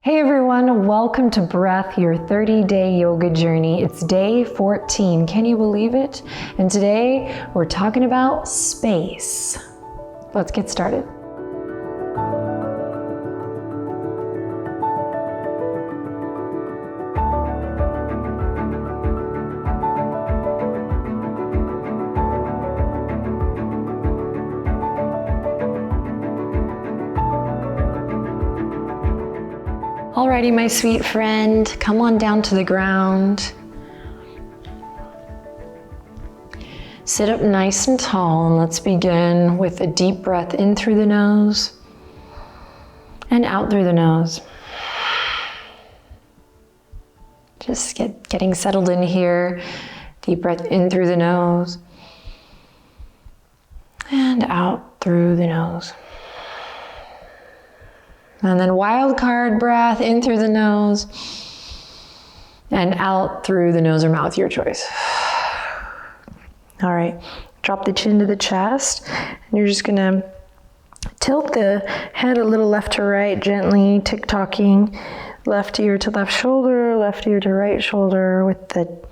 Hey everyone, welcome to Breath, your 30-day yoga journey. It's day 14, can you believe it? And today we're talking about space. Let's get started. Alrighty, my sweet friend, come on down to the ground. Sit up nice and tall, and let's begin with a deep breath in through the nose and out through the nose. Just getting settled in here. Deep breath in through the nose and out through the nose. And then wild card breath in through the nose and out through the nose or mouth, your choice. All right, drop the chin to the chest, and you're just gonna tilt the head a little left to right, gently tick-tocking, left ear to left shoulder, left ear to right shoulder with the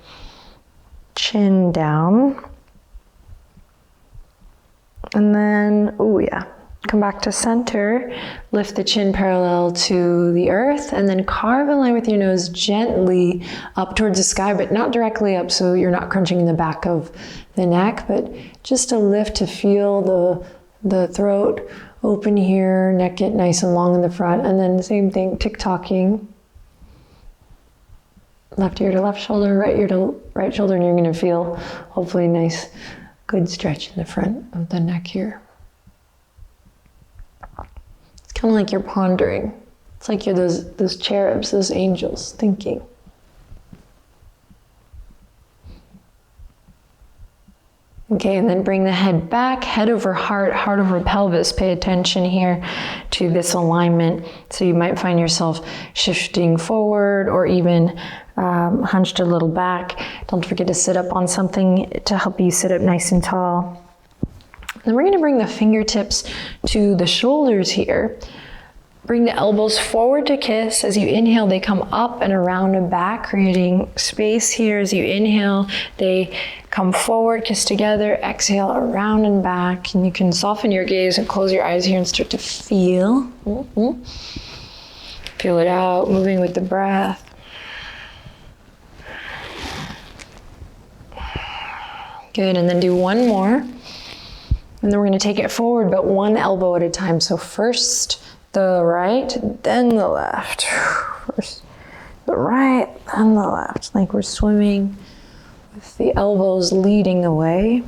chin down. And then, oh yeah. Come back to center, lift the chin parallel to the earth, and then carve a line with your nose gently up towards the sky, but not directly up so you're not crunching in the back of the neck, but just a lift to feel the throat open here, neck get nice and long in the front, and then the same thing, tick-tocking. Left ear to left shoulder, right ear to right shoulder, and you're gonna feel hopefully a nice, good stretch in the front of the neck here. Kind of like you're pondering. It's like you're those cherubs, those angels, thinking. Okay, and then bring the head back, head over heart, heart over pelvis. Pay attention here to this alignment. So you might find yourself shifting forward or even hunched a little back. Don't forget to sit up on something to help you sit up nice and tall. Then we're going to bring the fingertips to the shoulders here. Bring the elbows forward to kiss. As you inhale, they come up and around and back, creating space here. As you inhale, they come forward, kiss together, exhale, around and back. And you can soften your gaze and close your eyes here and start to feel. Feel it out, moving with the breath. Good, and then do one more. And then we're going to take it forward, but one elbow at a time. So first the right, then the left. First the right, then the left. Like we're swimming with the elbows leading the way.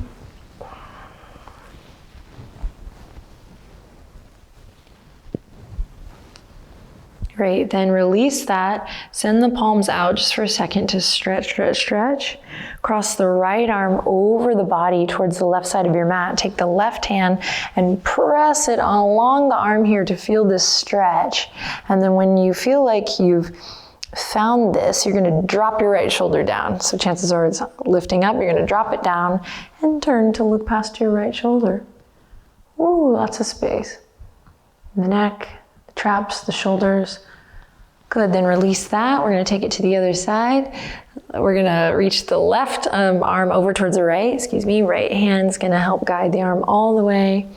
Great, then release that. Send the palms out just for a second to stretch, stretch, stretch. Cross the right arm over the body towards the left side of your mat. Take the left hand and press it along the arm here to feel this stretch. And then when you feel like you've found this, you're gonna drop your right shoulder down. So chances are it's lifting up, you're gonna drop it down and turn to look past your right shoulder. Ooh, lots of space. The neck, the traps, the shoulders. Good, then release that. We're gonna take it to the other side. We're gonna reach the left arm over towards the right, right hand's gonna help guide the arm all the way.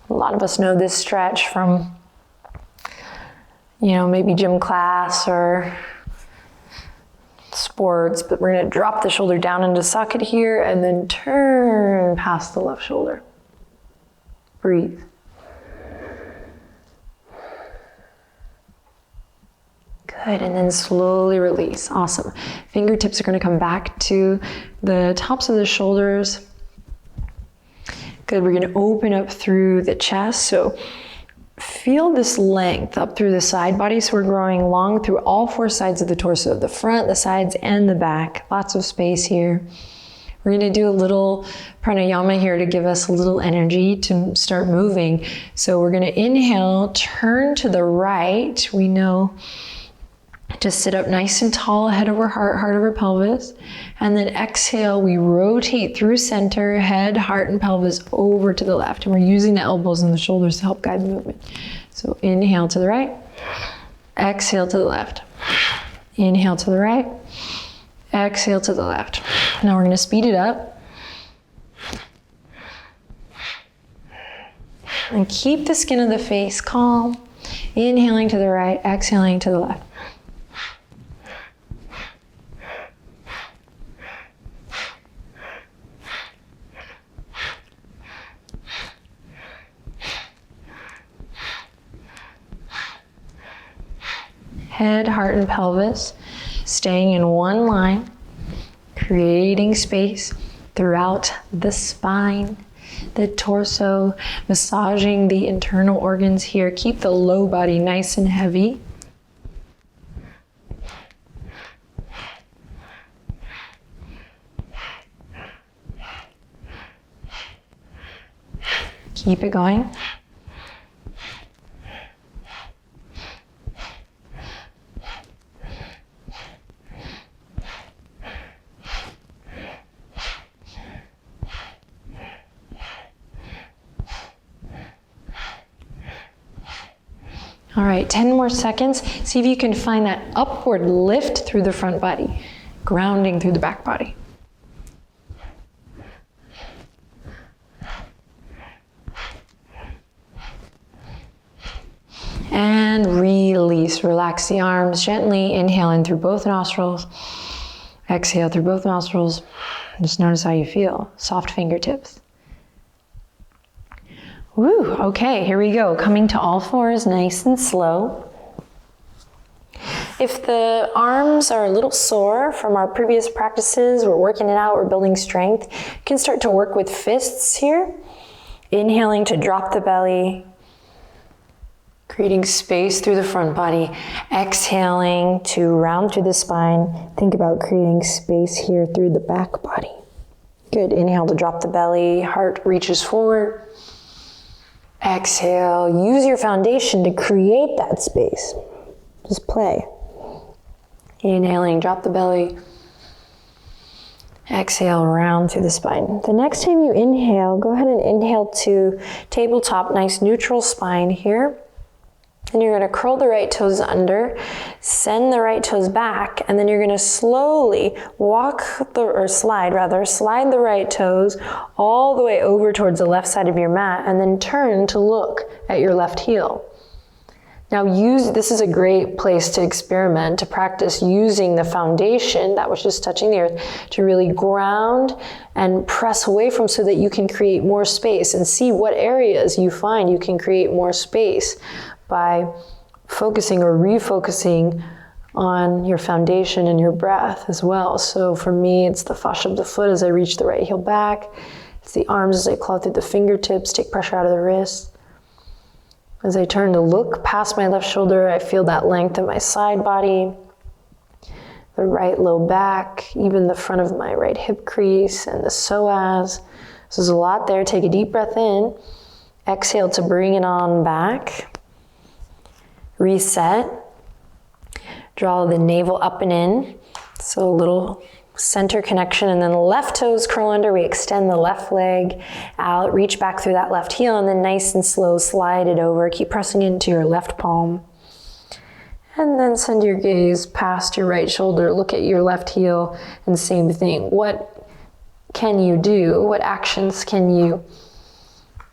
A lot of us know this stretch from, maybe gym class or sports, but we're gonna drop the shoulder down into socket here and then turn past the left shoulder. Breathe. Good, and then slowly release. Awesome. Fingertips are going to come back to the tops of the shoulders. Good, we're going to open up through the chest. So feel this length up through the side body. So we're growing long through all four sides of the torso, the front, the sides, and the back. Lots of space here. We're going to do a little pranayama here to give us a little energy to start moving. So we're going to inhale, turn to the right. We know just sit up nice and tall, head over heart, heart over pelvis. And then exhale, we rotate through center, head, heart, and pelvis over to the left. And we're using the elbows and the shoulders to help guide the movement. So inhale to the right. Exhale to the left. Inhale to the right. Exhale to the left. Now we're going to speed it up. And keep the skin of the face calm. Inhaling to the right, exhaling to the left. Head, heart, and pelvis staying in one line, creating space throughout the spine, the torso, massaging the internal organs here. Keep the low body nice and heavy. Keep it going. All right, 10 more seconds. See if you can find that upward lift through the front body, grounding through the back body. And release, relax the arms gently, inhale in through both nostrils, exhale through both nostrils. Just notice how you feel, soft fingertips. Woo, okay, here we go. Coming to all fours, nice and slow. If the arms are a little sore from our previous practices, we're working it out, we're building strength, you can start to work with fists here. Inhaling to drop the belly, creating space through the front body. Exhaling to round through the spine. Think about creating space here through the back body. Good, inhale to drop the belly, heart reaches forward. Exhale, use your foundation to create that space. Just play. Inhaling, drop the belly. Exhale, round through the spine. The next time you inhale, go ahead and inhale to tabletop, nice neutral spine here. And you're gonna curl the right toes under, send the right toes back, and then you're gonna slowly slide the right toes all the way over towards the left side of your mat, and then turn to look at your left heel. Now this is a great place to experiment, to practice using the foundation that was just touching the earth to really ground and press away from so that you can create more space and see what areas you find you can create more space by focusing or refocusing on your foundation and your breath as well. So for me, it's the fascia of the foot as I reach the right heel back. It's the arms as I claw through the fingertips, take pressure out of the wrist. As I turn to look past my left shoulder, I feel that length in my side body, the right low back, even the front of my right hip crease and the psoas. So there's a lot there. Take a deep breath in. Exhale to bring it on back. Reset. Draw the navel up and in. So a little center connection, and then the left toes curl under. We extend the left leg out, reach back through that left heel, and then nice and slow slide it over. Keep pressing into your left palm. And then send your gaze past your right shoulder. Look at your left heel, and same thing. What can you do? What actions can you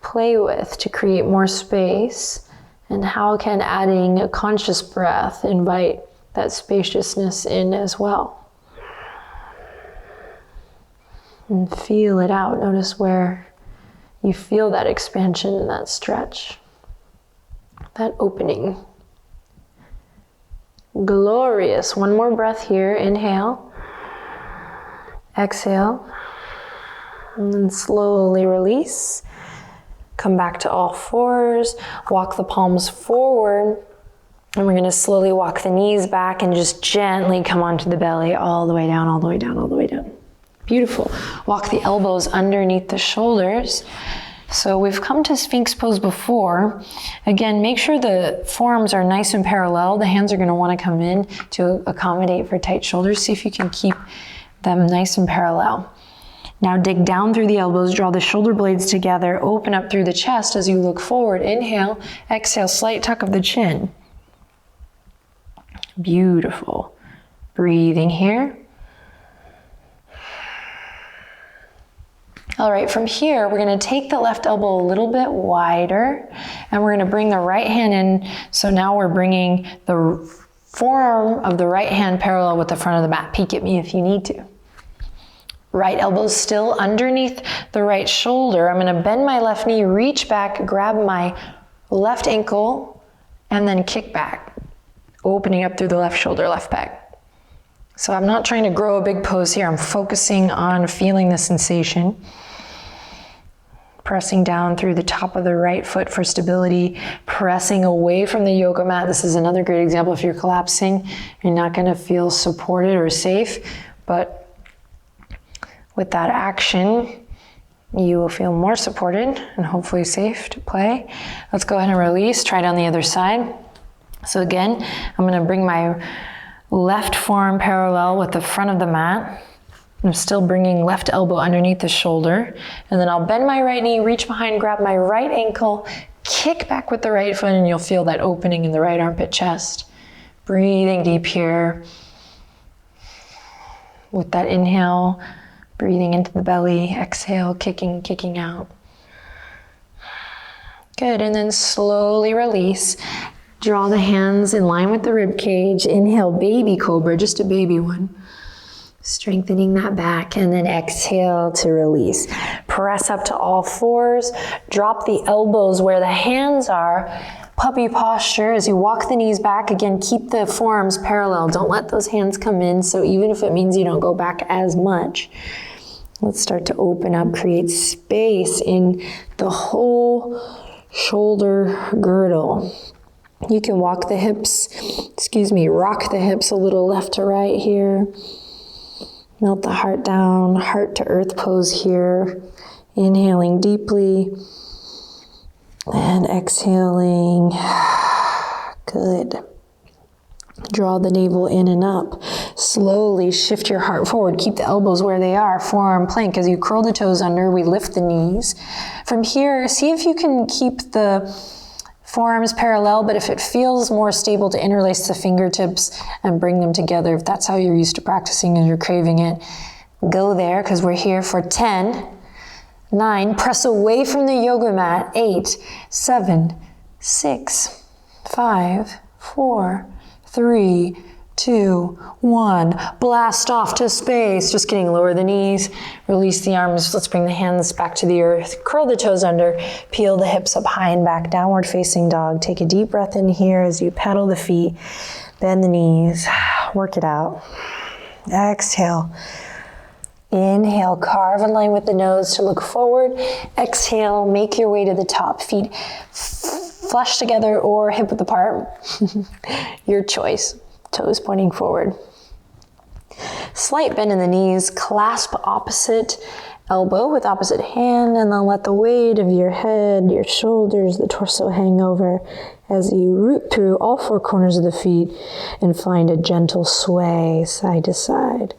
play with to create more space? And how can adding a conscious breath invite that spaciousness in as well? And feel it out. Notice where you feel that expansion and that stretch, that opening. Glorious. One more breath here. Inhale. Exhale. And then slowly release. Come back to all fours, walk the palms forward, and we're gonna slowly walk the knees back and just gently come onto the belly all the way down, all the way down, all the way down. Beautiful. Walk the elbows underneath the shoulders. So we've come to Sphinx pose before. Again, make sure the forearms are nice and parallel. The hands are gonna wanna come in to accommodate for tight shoulders. See if you can keep them nice and parallel. Now dig down through the elbows, draw the shoulder blades together, open up through the chest as you look forward. Inhale, exhale, slight tuck of the chin. Beautiful. Breathing here. All right, from here, we're gonna take the left elbow a little bit wider and we're gonna bring the right hand in. So now we're bringing the forearm of the right hand parallel with the front of the mat. Peek at me if you need to. Right elbow still underneath the right shoulder. I'm gonna bend my left knee, reach back, grab my left ankle, and then kick back, opening up through the left shoulder, left pec. So I'm not trying to grow a big pose here. I'm focusing on feeling the sensation. Pressing down through the top of the right foot for stability, pressing away from the yoga mat. This is another great example. If you're collapsing, you're not gonna feel supported or safe, but with that action, you will feel more supported and hopefully safe to play. Let's go ahead and release, try it on the other side. So again, I'm gonna bring my left forearm parallel with the front of the mat. I'm still bringing left elbow underneath the shoulder. And then I'll bend my right knee, reach behind, grab my right ankle, kick back with the right foot, and you'll feel that opening in the right armpit chest. Breathing deep here. With that inhale, breathing into the belly, exhale, kicking out. Good, and then slowly release. Draw the hands in line with the rib cage. Inhale, baby cobra, just a baby one. Strengthening that back, and then exhale to release. Press up to all fours. Drop the elbows where the hands are. Puppy posture as you walk the knees back. Again, keep the forearms parallel. Don't let those hands come in. So even if it means you don't go back as much, let's start to open up, create space in the whole shoulder girdle. You can walk the hips, rock the hips a little left to right here. Melt the heart down, heart to earth pose here. Inhaling deeply and exhaling. Good. Draw the navel in and up. Slowly shift your heart forward. Keep the elbows where they are. Forearm plank. As you curl the toes under, we lift the knees. From here, see if you can keep the forearms parallel, but if it feels more stable to interlace the fingertips and bring them together, if that's how you're used to practicing and you're craving it, go there, because we're here for 10, 9, press away from the yoga mat, 8, 7, 6, 5, 4, 3, 2, 1. Blast off to space. Just kidding, lower the knees, release the arms. Let's bring the hands back to the earth. Curl the toes under, peel the hips up high and back, downward facing dog. Take a deep breath in here as you pedal the feet, bend the knees, work it out. Exhale. Inhale, carve a line with the nose to look forward. Exhale, make your way to the top. Feet flush together or hip width apart. Your choice. Toes pointing forward. Slight bend in the knees, clasp opposite elbow with opposite hand, and then let the weight of your head, your shoulders, the torso hang over as you root through all four corners of the feet and find a gentle sway side to side.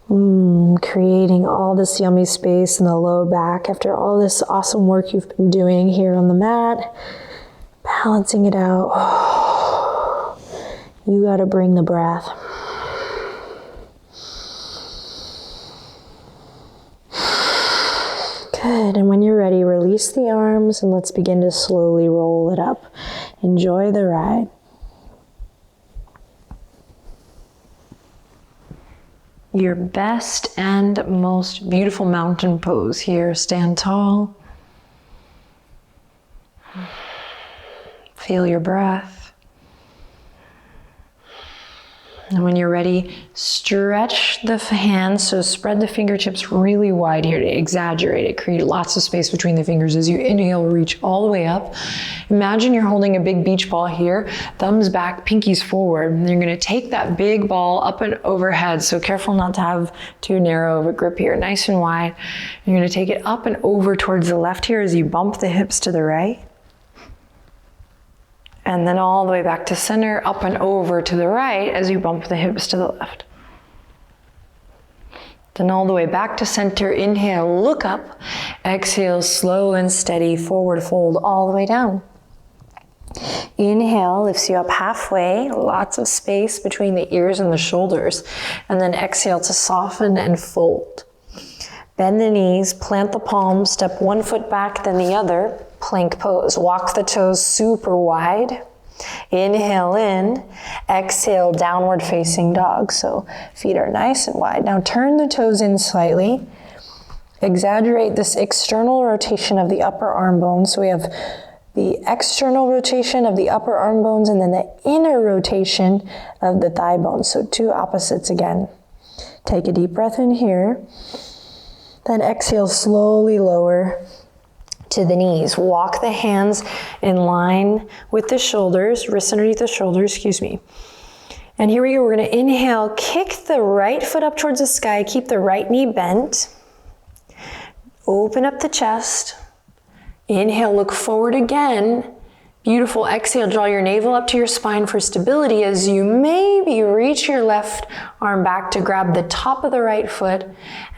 Creating all this yummy space in the low back after all this awesome work you've been doing here on the mat. Balancing it out. You gotta bring the breath. Good, and when you're ready, release the arms and let's begin to slowly roll it up. Enjoy the ride. Your best and most beautiful mountain pose here. Stand tall. Feel your breath. And when you're ready, stretch the hands, so spread the fingertips really wide here to exaggerate it. Create lots of space between the fingers. As you inhale, reach all the way up. Imagine you're holding a big beach ball here, thumbs back, pinkies forward. And you're gonna take that big ball up and overhead, so careful not to have too narrow of a grip here, nice and wide. You're gonna take it up and over towards the left here as you bump the hips to the right. And then all the way back to center, up and over to the right as you bump the hips to the left. Then all the way back to center, inhale, look up. Exhale, slow and steady, forward fold all the way down. Inhale lifts you up halfway, lots of space between the ears and the shoulders. And then exhale to soften and fold. Bend the knees, plant the palms, step one foot back, then the other, plank pose. Walk the toes super wide. Inhale in, exhale, downward facing dog. So feet are nice and wide. Now turn the toes in slightly. Exaggerate this external rotation of the upper arm bones. So we have the external rotation of the upper arm bones and then the inner rotation of the thigh bones. So two opposites again. Take a deep breath in here. Then exhale, slowly lower to the knees. Walk the hands in line with the shoulders, wrists underneath the shoulders, excuse me. And here we go, we're gonna inhale, kick the right foot up towards the sky, keep the right knee bent. Open up the chest. Inhale, look forward again. Beautiful. Exhale, draw your navel up to your spine for stability as you maybe reach your left arm back to grab the top of the right foot.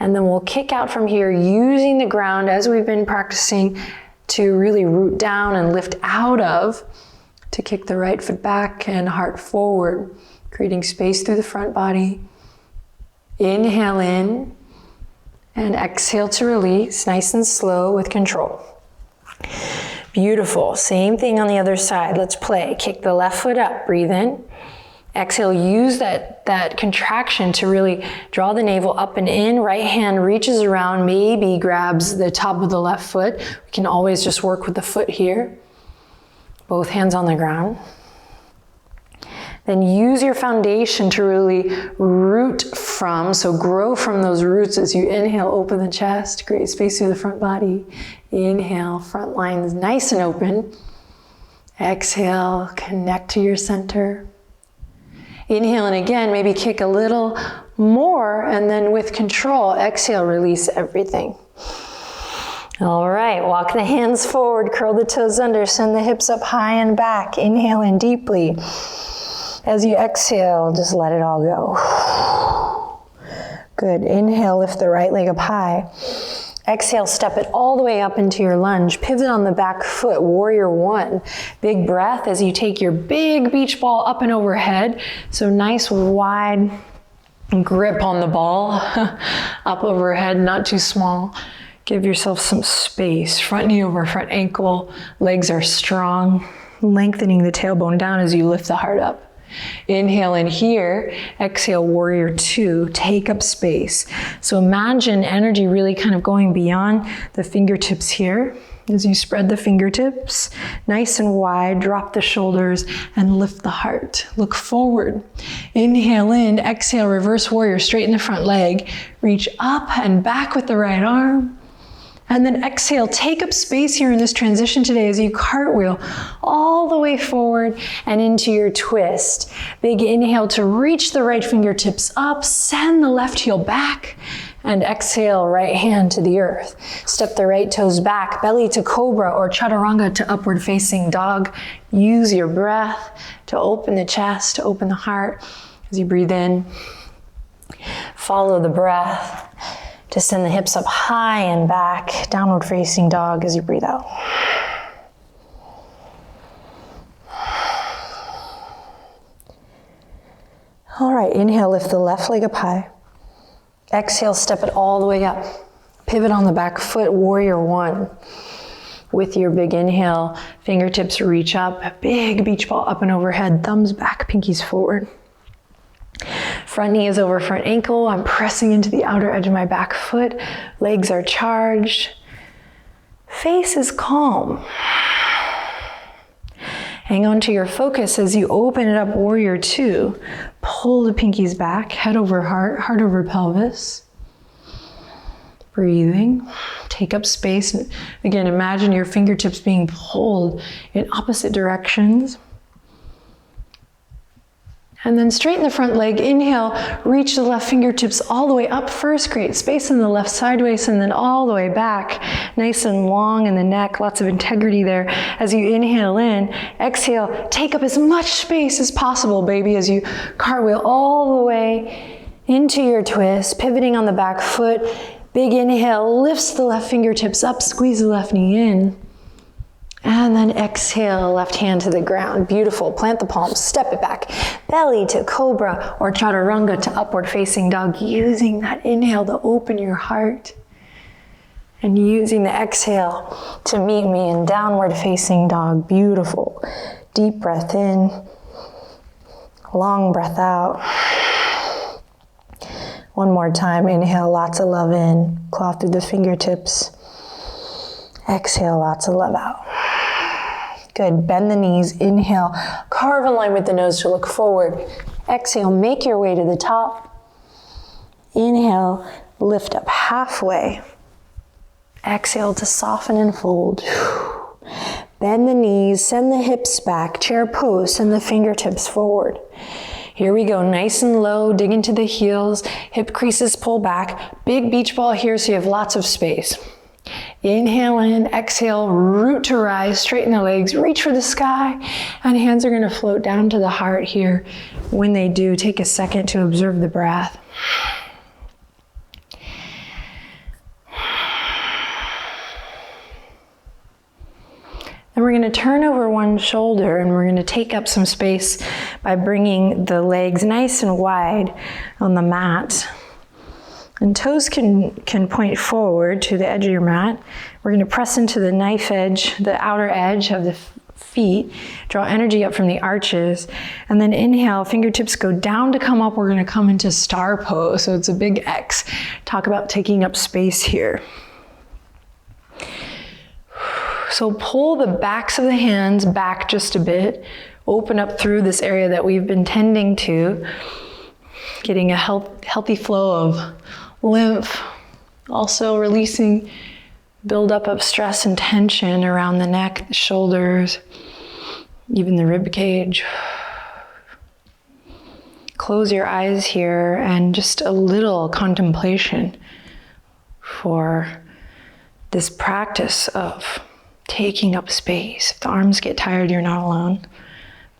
And then we'll kick out from here using the ground as we've been practicing to really root down and lift out of, to kick the right foot back and heart forward, creating space through the front body. Inhale in and exhale to release, nice and slow with control. Beautiful. Same thing on the other side. Let's play. Kick the left foot up. Breathe in. Exhale. Use that contraction to really draw the navel up and in. Right hand reaches around, maybe grabs the top of the left foot. We can always just work with the foot here. Both hands on the ground. Then use your foundation to really root from, so grow from those roots as you inhale, open the chest, create space through the front body. Inhale, front lines nice and open. Exhale, connect to your center. Inhale, and again, maybe kick a little more, and then with control, exhale, release everything. All right, walk the hands forward, curl the toes under, send the hips up high and back. Inhale in deeply. As you exhale, just let it all go. Good. Inhale, lift the right leg up high. Exhale, step it all the way up into your lunge. Pivot on the back foot, warrior one. Big breath as you take your big beach ball up and overhead. So nice wide grip on the ball. Up overhead, not too small. Give yourself some space. Front knee over front ankle. Legs are strong. Lengthening the tailbone down as you lift the heart up. Inhale in here, exhale, warrior two, take up space. So imagine energy really kind of going beyond the fingertips here. As you spread the fingertips, nice and wide, drop the shoulders and lift the heart. Look forward. Inhale in, exhale, reverse warrior, straighten the front leg. Reach up and back with the right arm. And then exhale, take up space here in this transition today as you cartwheel all the way forward and into your twist. Big inhale to reach the right fingertips up, send the left heel back, and exhale, right hand to the earth. Step the right toes back, belly to cobra or chaturanga to upward facing dog. Use your breath to open the chest, to open the heart as you breathe in. Follow the breath to send the hips up high and back, downward facing dog as you breathe out. All right, inhale, lift the left leg up high. Exhale, step it all the way up. Pivot on the back foot, warrior one. With your big inhale, fingertips reach up, big beach ball up and overhead, thumbs back, pinkies forward. Front knee is over front ankle. I'm pressing into the outer edge of my back foot. Legs are charged. Face is calm. Hang on to your focus as you open it up, warrior two. Pull the pinkies back, head over heart, heart over pelvis. Breathing. Take up space. Again, imagine your fingertips being pulled in opposite directions. And then straighten the front leg. Inhale, reach the left fingertips all the way up first. Create space in the left sideways and then all the way back. Nice and long in the neck, lots of integrity there. As you inhale in, exhale, take up as much space as possible, baby, as you cartwheel all the way into your twist, pivoting on the back foot. Big inhale, lifts the left fingertips up, squeeze the left knee in. And then exhale, left hand to the ground. Beautiful. Plant the palms, step it back. Belly to cobra or chaturanga to upward facing dog. Using that inhale to open your heart. And using the exhale to meet me in downward facing dog. Beautiful. Deep breath in. Long breath out. One more time. Inhale, lots of love in. Claw through the fingertips. Exhale, lots of love out. Good, bend the knees, inhale, carve a line with the nose to look forward. Exhale, make your way to the top. Inhale, lift up halfway. Exhale to soften and fold. Bend the knees, send the hips back, chair pose, send the fingertips forward. Here we go, nice and low, dig into the heels, hip creases pull back. Big beach ball here so you have lots of space. Inhale in, exhale, root to rise, straighten the legs, reach for the sky, and hands are going to float down to the heart here. When they do, take a second to observe the breath. Then we're going to turn over one shoulder and we're going to take up some space by bringing the legs nice and wide on the mat. And toes can point forward to the edge of your mat. We're going to press into the knife edge, the outer edge of the feet, draw energy up from the arches, and then inhale, fingertips go down to come up. We're going to come into star pose, so it's a big X. Talk about taking up space here. So pull the backs of the hands back just a bit, open up through this area that we've been tending to, getting a healthy flow of lymph, also releasing buildup of stress and tension around the neck, the shoulders, even the rib cage. Close your eyes here and just a little contemplation for this practice of taking up space. If the arms get tired, you're not alone.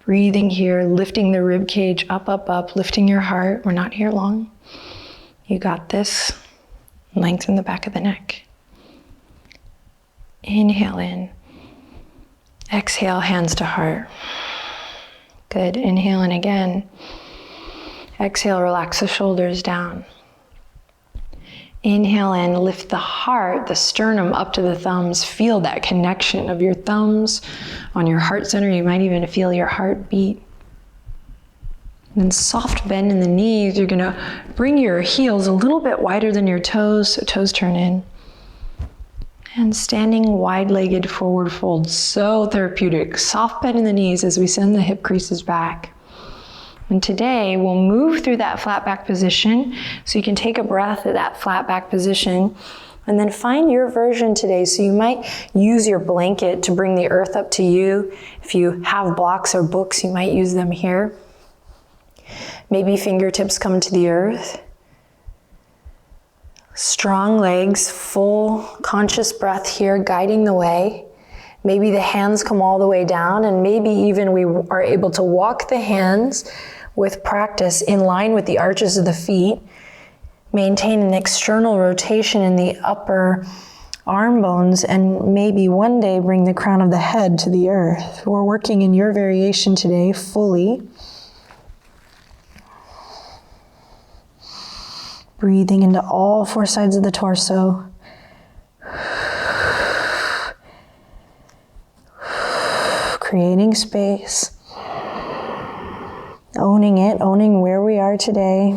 Breathing here, lifting the rib cage up, up, up, lifting your heart. We're not here long. You got this. Lengthen the back of the neck. Inhale in. Exhale, hands to heart. Good. Inhale in again. Exhale, relax the shoulders down. Inhale in, lift the heart, the sternum up to the thumbs. Feel that connection of your thumbs on your heart center. You might even feel your heart beat. And then soft bend in the knees. You're gonna bring your heels a little bit wider than your toes, so toes turn in. And standing wide-legged forward fold, so therapeutic. Soft bend in the knees as we send the hip creases back. And today we'll move through that flat back position, so you can take a breath at that flat back position and then find your version today. So you might use your blanket to bring the earth up to you. If you have blocks or books, you might use them here. Maybe fingertips come to the earth. Strong legs, full conscious breath here, guiding the way. Maybe the hands come all the way down, and maybe even we are able to walk the hands with practice in line with the arches of the feet. Maintain an external rotation in the upper arm bones, and maybe one day bring the crown of the head to the earth. We're working in your variation today fully. Breathing into all four sides of the torso. Creating space. Owning it, owning where we are today.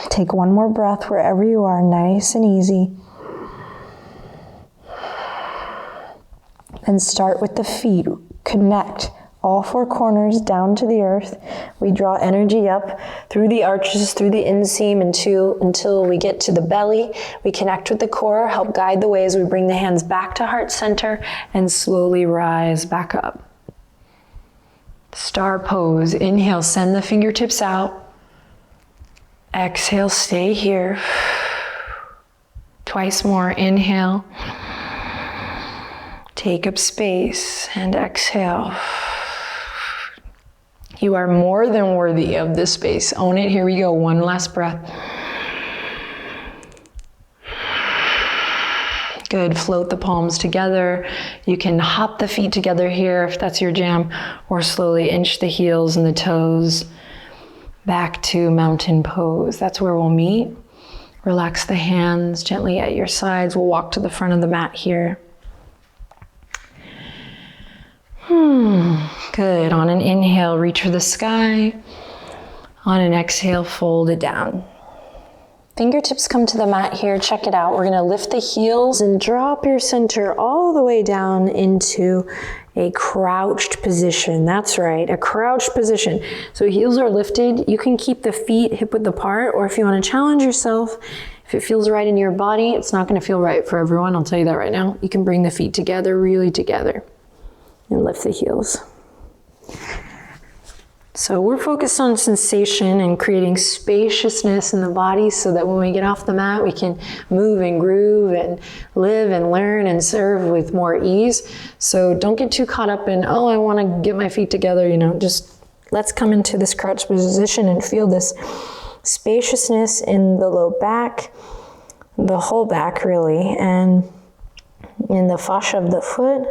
Take one more breath wherever you are, nice and easy. And start with the feet. Connect all four corners down to the earth. We draw energy up through the arches, through the inseam until we get to the belly. We connect with the core, help guide the way as we bring the hands back to heart center and slowly rise back up. Star pose. Inhale, send the fingertips out. Exhale, stay here. Twice more. Inhale. Take up space and exhale. You are more than worthy of this space. Own it. Here we go. One last breath. Good, float the palms together. You can hop the feet together here if that's your jam, or slowly inch the heels and the toes back to mountain pose. That's where we'll meet. Relax the hands gently at your sides. We'll walk to the front of the mat here. Good, on an inhale, reach for the sky. On an exhale, fold it down. Fingertips come to the mat here, check it out. We're gonna lift the heels and drop your center all the way down into a crouched position. That's right, a crouched position. So heels are lifted. You can keep the feet hip width apart, or if you wanna challenge yourself, if it feels right in your body, it's not gonna feel right for everyone, I'll tell you that right now. You can bring the feet together, really together, and lift the heels. So we're focused on sensation and creating spaciousness in the body so that when we get off the mat, we can move and groove and live and learn and serve with more ease. So don't get too caught up in, oh, I want to get my feet together, just let's come into this crouched position and feel this spaciousness in the low back, the whole back really, and in the fascia of the foot.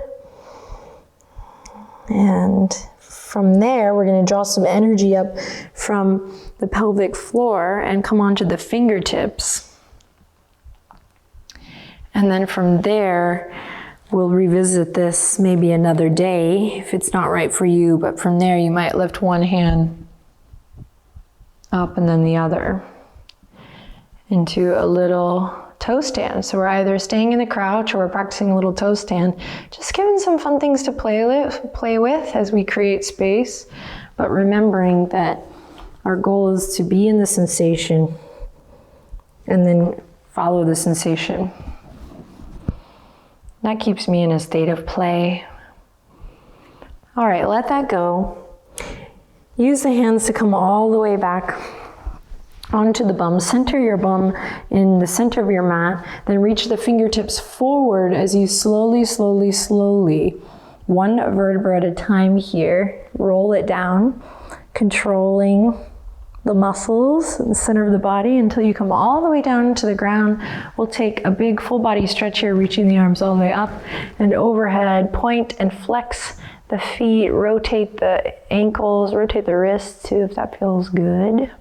And from there, we're going to draw some energy up from the pelvic floor and come onto the fingertips. And then from there, we'll revisit this maybe another day if it's not right for you. But from there, you might lift one hand up and then the other into a little toe stand. So we're either staying in the crouch or we're practicing a little toe stand. Just giving some fun things to play with as we create space, but remembering that our goal is to be in the sensation and then follow the sensation. That keeps me in a state of play. All right, let that go. Use the hands to come all the way back onto the bum. Center your bum in the center of your mat, then reach the fingertips forward as you slowly, one vertebra at a time here, roll it down, controlling the muscles in the center of the body until you come all the way down to the ground. We'll take a big full body stretch here, reaching the arms all the way up and overhead, point and flex the feet, rotate the ankles, rotate the wrists too if that feels good.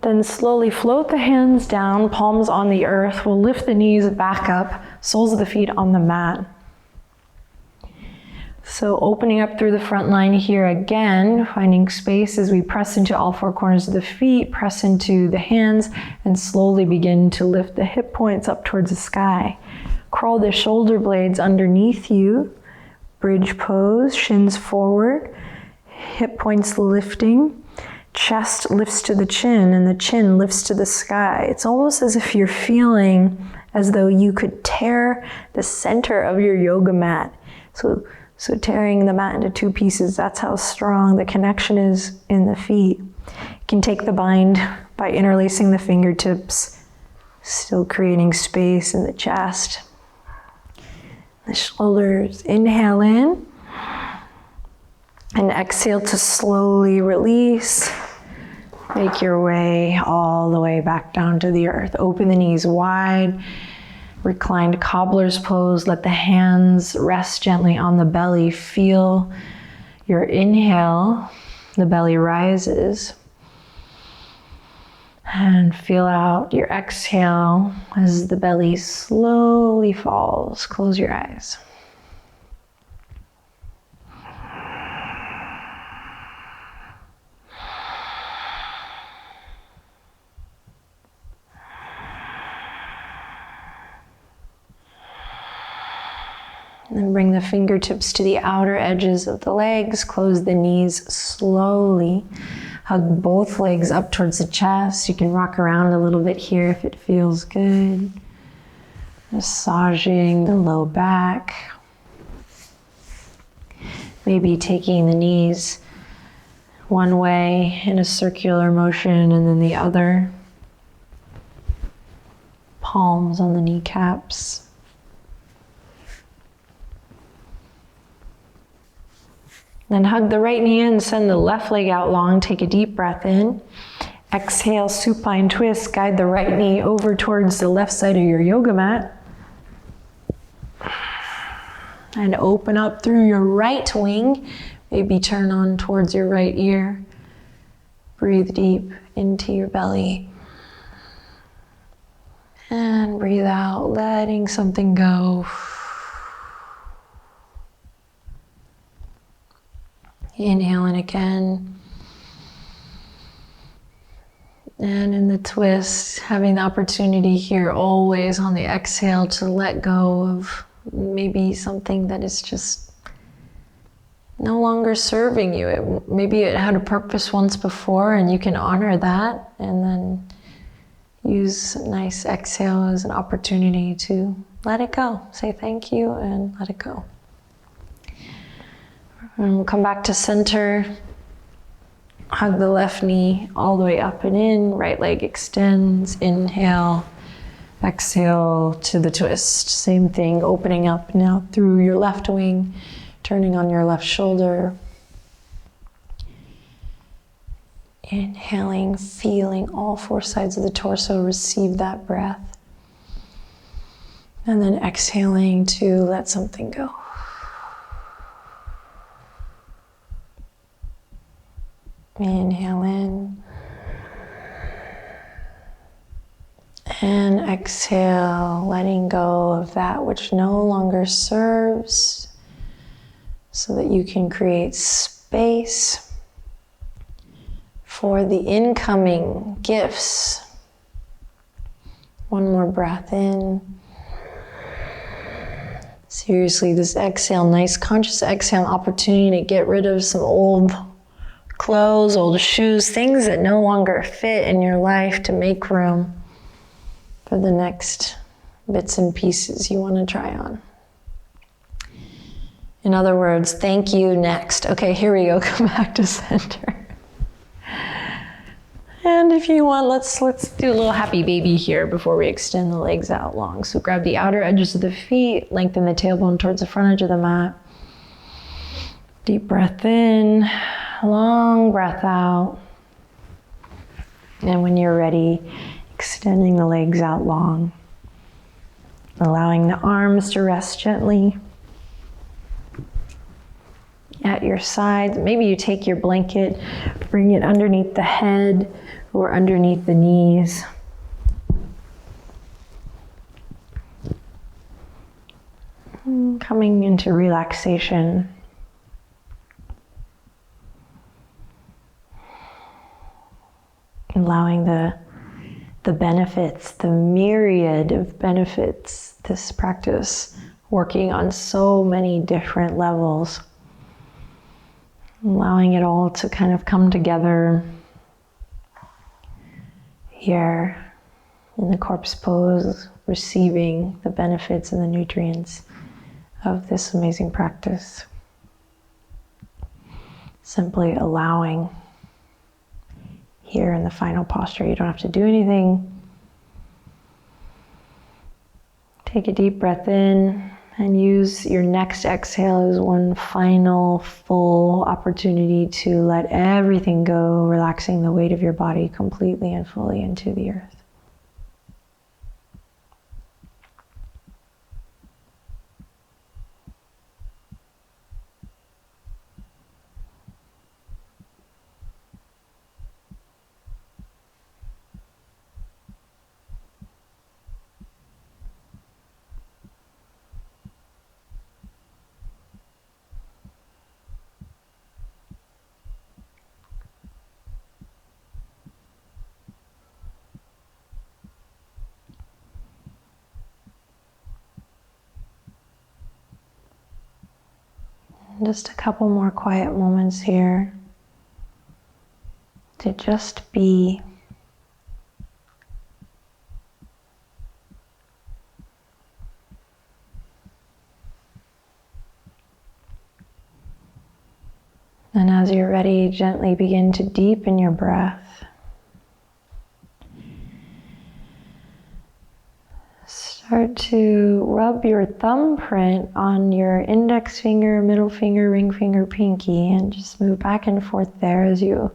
Then slowly float the hands down, palms on the earth. We'll lift the knees back up, soles of the feet on the mat. So opening up through the front line here again, finding space as we press into all four corners of the feet, press into the hands, and slowly begin to lift the hip points up towards the sky. Crawl the shoulder blades underneath you, bridge pose, shins forward, hip points lifting. Chest lifts to the chin and the chin lifts to the sky. It's almost as if you're feeling as though you could tear the center of your yoga mat. So tearing the mat into two pieces, that's how strong the connection is in the feet. You can take the bind by interlacing the fingertips, still creating space in the chest. The shoulders, inhale in. And exhale to slowly release. Make your way all the way back down to the earth. Open the knees wide. Reclined cobbler's pose. Let the hands rest gently on the belly. Feel your inhale. The belly rises. And feel out your exhale as the belly slowly falls. Close your eyes. And then bring the fingertips to the outer edges of the legs. Close the knees slowly. Hug both legs up towards the chest. You can rock around a little bit here if it feels good. Massaging the low back. Maybe taking the knees one way in a circular motion and then the other. Palms on the kneecaps. Then hug the right knee in, send the left leg out long, take a deep breath in. Exhale, supine twist. Guide the right knee over towards the left side of your yoga mat. And open up through your right wing. Maybe turn on towards your right ear. Breathe deep into your belly. And breathe out, letting something go. Inhale in again. And in the twist, having the opportunity here always on the exhale to let go of maybe something that is just no longer serving you. Maybe it had a purpose once before and you can honor that and then use a nice exhale as an opportunity to let it go. Say thank you and let it go. And we'll come back to center. Hug the left knee all the way up and in. Right leg extends. Inhale. Exhale to the twist. Same thing, opening up now through your left wing, turning on your left shoulder. Inhaling, feeling all four sides of the torso, receive that breath. And then exhaling to let something go. Inhale in. And exhale, letting go of that which no longer serves so that you can create space for the incoming gifts. One more breath in. Seriously, this exhale, nice conscious exhale, opportunity to get rid of some old clothes, old shoes, things that no longer fit in your life to make room for the next bits and pieces you want to try on. In other words, thank you, next. Okay, here we go, come back to center. And if you want, let's do a little happy baby here before we extend the legs out long. So grab the outer edges of the feet, lengthen the tailbone towards the front edge of the mat. Deep breath in, long breath out. And when you're ready, extending the legs out long. Allowing the arms to rest gently at your sides. Maybe you take your blanket, bring it underneath the head or underneath the knees. Coming into relaxation. Allowing the benefits, the myriad of benefits, this practice working on so many different levels. Allowing it all to kind of come together here in the corpse pose, receiving the benefits and the nutrients of this amazing practice. Simply allowing here in the final posture. You don't have to do anything. Take a deep breath in and use your next exhale as one final full opportunity to let everything go, relaxing the weight of your body completely and fully into the earth. Just a couple more quiet moments here to just be. And as you're ready, gently begin to deepen your breath. Start to rub your thumbprint on your index finger, middle finger, ring finger, pinky, and just move back and forth there as you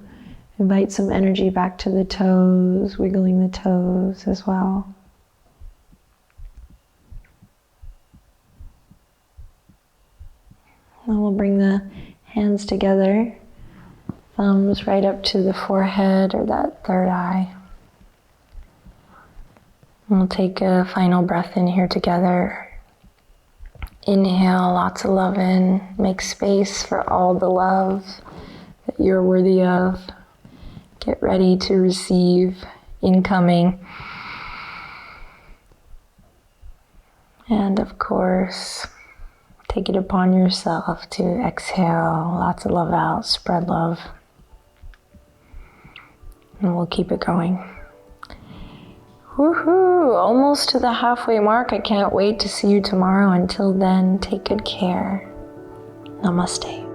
Invite some energy back to the toes, wiggling the toes as well. And we'll bring the hands together, thumbs right up to the forehead or that third eye. And we'll take a final breath in here together. Inhale lots of love in, make space for all the love that you're worthy of. Get ready to receive incoming. And of course, take it upon yourself to exhale lots of love out, spread love. And we'll keep it going. Woohoo! Almost to the halfway mark. I can't wait to see you tomorrow. Until then, take good care. Namaste.